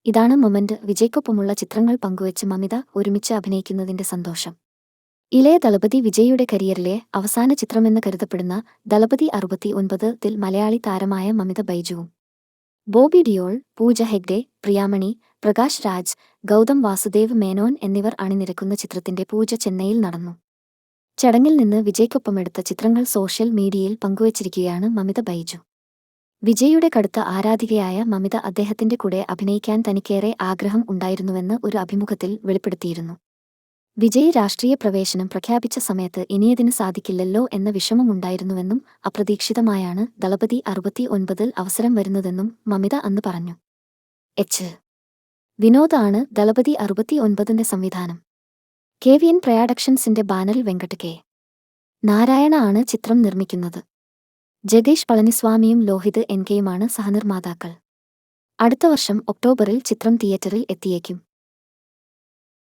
ഇതാണ് മൊമെന്റ്. വിജയ്ക്കൊപ്പമുള്ള ചിത്രങ്ങൾ പങ്കുവച്ച് മമിത ഒരുമിച്ച് അഭിനയിക്കുന്നതിന്റെ സന്തോഷം. ഇളയ ദളപതി വിജയിയുടെ കരിയറിലെ അവസാന ചിത്രമെന്ന് കരുതപ്പെടുന്ന ദളപതി 69-ൽ മലയാളി താരമായ മമിത ബൈജുവും ബോബി ഡിയോൾ, പൂജ ഹെഗ്ഡെ, പ്രിയാമണി, പ്രകാശ് രാജ്, ഗൗതം വാസുദേവ് മേനോൻ എന്നിവർ അണിനിരക്കുന്ന ചിത്രത്തിന്റെ പൂജ ചെന്നൈയിൽ നടന്നു. ചടങ്ങിൽ നിന്ന് വിജയ്ക്കൊപ്പമെടുത്ത ചിത്രങ്ങൾ സോഷ്യൽ മീഡിയയിൽ പങ്കുവച്ചിരിക്കുകയാണ് മമിത ബൈജു. വിജയിയുടെ കടുത്ത ആരാധികയായ മമിത അദ്ദേഹത്തിന്റെ കൂടെ അഭിനയിക്കാൻ തനിക്കേറെ ആഗ്രഹം ഉണ്ടായിരുന്നുവെന്ന് ഒരു അഭിമുഖത്തിൽ വെളിപ്പെടുത്തിയിരുന്നു. വിജയ് രാഷ്ട്രീയ പ്രവേശനം പ്രഖ്യാപിച്ച സമയത്ത് ഇനിയതിന് സാധിക്കില്ലല്ലോ എന്ന വിഷമമുണ്ടായിരുന്നുവെന്നും അപ്രതീക്ഷിതമായാണ് ദളപതി 69-ൽ അവസരം വരുന്നതെന്നും മമിത അന്ന് പറഞ്ഞു. എച്ച്. വിനോദ് ആണ് ദളപതി 69-ന്റെ സംവിധാനം. KVN പ്രൊഡക്ഷൻസിന്റെ ബാനറിൽ വെങ്കട്ട് കെ. നാരായണ ആണ് ചിത്രം നിർമ്മിക്കുന്നത്. ജഗേഷ് പളനിസ്വാമിയും ലോഹിത് NKയുമാണ് സഹനിർമ്മാതാക്കൾ. അടുത്ത വർഷം ഒക്ടോബറിൽ ചിത്രം തിയേറ്ററിൽ എത്തിയേക്കും.